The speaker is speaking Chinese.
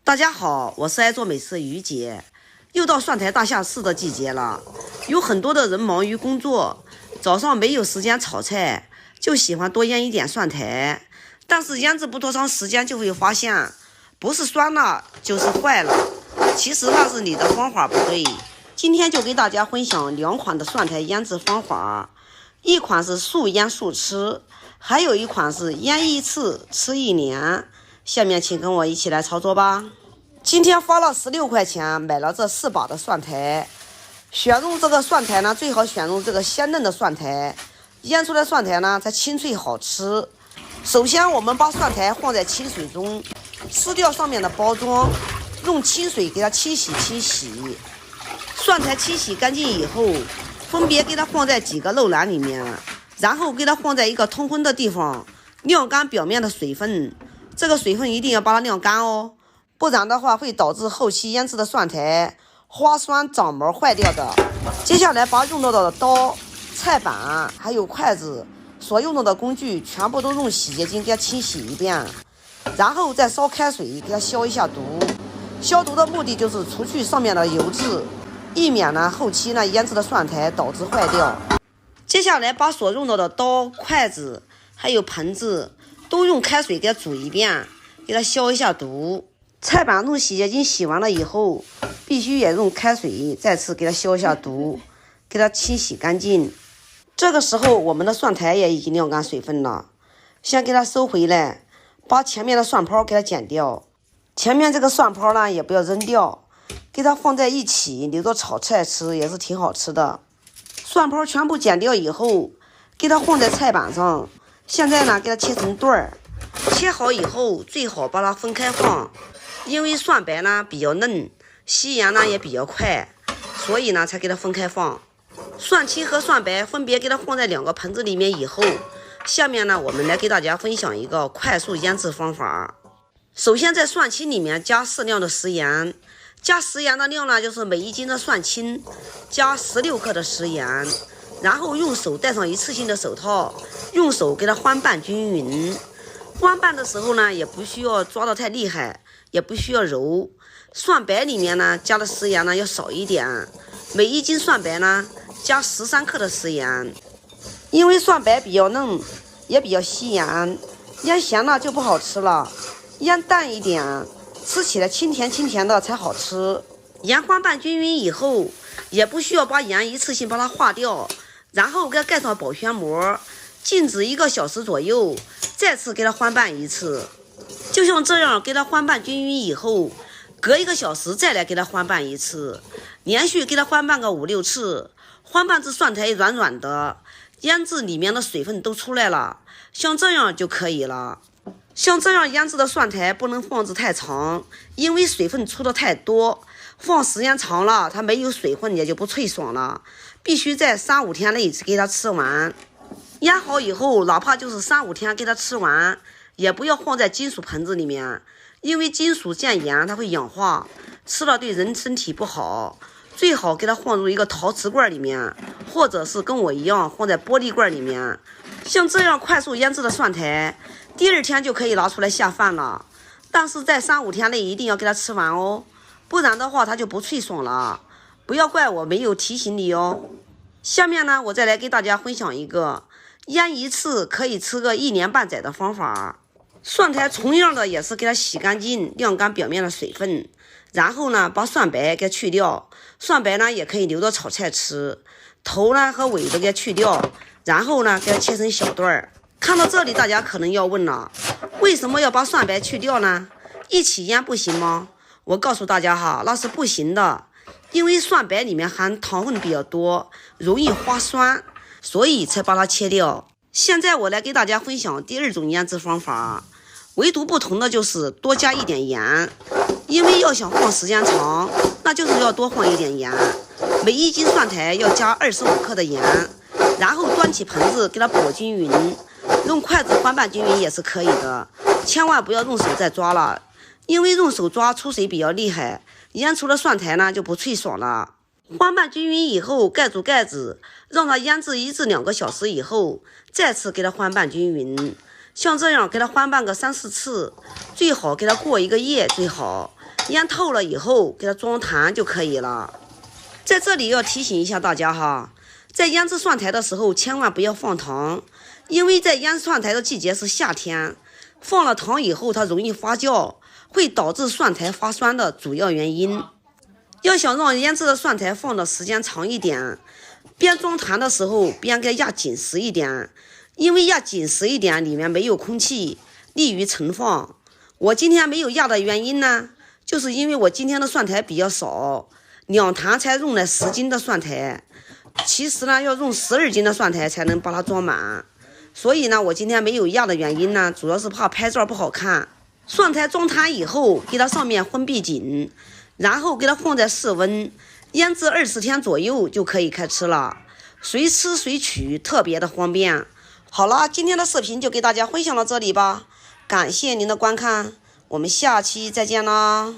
大家好，我是爱做美食的于姐。又到蒜苔大下市的季节了，有很多的人忙于工作，早上没有时间炒菜，就喜欢多腌一点蒜苔。但是腌制不多长时间就会发现，不是酸了就是坏了。其实那是你的方法不对。今天就给大家分享2款的蒜苔腌制方法，一款是速腌速吃，还有一款是腌一次吃1年。下面请跟我一起来操作吧。今天花了16块钱买了这4把的蒜苔，选用这个蒜苔呢，最好选用这个鲜嫩的蒜苔，腌出来蒜苔呢才清脆好吃。首先我们把蒜苔放在清水中，撕掉上面的包装，用清水给它清洗。蒜苔清洗干净以后，分别给它放在几个漏篮里面，然后给它放在一个通风的地方，晾干表面的水分。这个水分一定要把它晾干哦，不然的话会导致后期腌制的蒜苔花酸长毛坏掉的。接下来把用到的刀、菜板还有筷子所用到的工具全部都用洗洁精给它清洗一遍，然后再烧开水给它消一下毒。消毒的目的就是除去上面的油脂，避免呢后期呢腌制的蒜苔导致坏掉。接下来把所用到的刀、筷子还有盆子都用开水给它煮一遍，给它消一下毒。菜板用洗洁精洗完了以后，必须也用开水再次给它消一下毒，给它清洗干净。这个时候我们的蒜苔也已经晾干水分了，先给它收回来，把前面的蒜泡给它剪掉。前面这个蒜泡呢也不要扔掉，给它放在一起留着炒菜吃也是挺好吃的。蒜泡全部剪掉以后，给它放在菜板上。现在呢给它切成段儿，切好以后最好把它分开放，因为蒜白呢比较嫩，吸盐呢也比较快，所以呢才给它分开放。蒜青和蒜白分别给它放在2个盆子里面以后，下面呢我们来给大家分享一个快速腌制方法。首先在蒜青里面加适量的食盐，加食盐的量呢就是每1斤的蒜青加16克的食盐，然后用手戴上一次性的手套，用手给它翻拌均匀。翻拌的时候呢，也不需要抓得太厉害，也不需要揉。蒜白里面呢加的食盐呢要少一点，每1斤蒜白呢加13克的食盐。因为蒜白比较嫩，也比较吸盐，腌咸了就不好吃了，腌淡一点，吃起来清甜的才好吃。盐翻拌均匀以后，也不需要把盐一次性把它化掉，然后给它盖上保鲜膜，静置1个小时左右，再次给它翻拌一次。就像这样给它翻拌均匀以后，隔1个小时再来给它翻拌一次，连续给它翻拌个5、6次，翻拌至蒜苔软软的，腌制里面的水分都出来了，像这样就可以了。像这样腌制的蒜苔不能放置太长，因为水分出的太多，放时间长了它没有水分也就不脆爽了，必须在3、5天内给它吃完。腌好以后哪怕就是3、5天给它吃完，也不要放在金属盆子里面，因为金属见盐它会氧化，吃了对人身体不好。最好给它放入一个陶瓷罐里面，或者是跟我一样放在玻璃罐里面。像这样快速腌制的蒜苔，第2天就可以拿出来下饭了，但是在3、5天内一定要给它吃完哦，不然的话它就不脆爽了。不要怪我没有提醒你哦。下面呢我再来给大家分享一个腌一次可以吃个1年半载的方法。蒜苔同样的也是给它洗干净，晾干表面的水分，然后呢把蒜白给它去掉，蒜白呢也可以留着炒菜吃，头呢和尾都给它去掉，然后呢给它切成小段儿。看到这里大家可能要问了，为什么要把蒜白去掉呢？一起腌不行吗？我告诉大家哈，那是不行的，因为蒜白里面含糖分比较多，容易花酸，所以才把它切掉。现在我来给大家分享第2种腌制方法，唯独不同的就是多加一点盐，因为要想放时间长，那就是要多放一点盐。每1斤蒜苔要加25克的盐，然后端起盆子给它裹均匀，用筷子翻拌均匀也是可以的，千万不要用手再抓了，因为用手抓出水比较厉害，腌出的蒜苔呢就不脆爽了。翻拌均匀以后盖住盖子，让它腌制1至2个小时以后，再次给它翻拌均匀。像这样给它翻拌个3、4次，最好给它过1个月最好。腌透了以后，给它装坛就可以了。在这里要提醒一下大家哈，在腌制蒜苔的时候，千万不要放糖，因为在腌蒜苔的季节是夏天，放了糖以后它容易发酵，会导致蒜苔发酸的主要原因。要想让腌制的蒜苔放的时间长一点，边装坛的时候边给压紧实一点，因为压紧实一点里面没有空气，利于存放。我今天没有压的原因呢，就是因为我今天的蒜苔比较少，2坛才用了10斤的蒜苔，其实呢要用12斤的蒜苔才能把它装满。所以呢我今天没有压的原因呢，主要是怕拍照不好看。蒜苔装坛以后，给它上面封闭紧，然后给它放在室温腌制20天左右就可以开吃了，随吃随取，特别的方便。好了，今天的视频就给大家分享到这里吧，感谢您的观看，我们下期再见啦。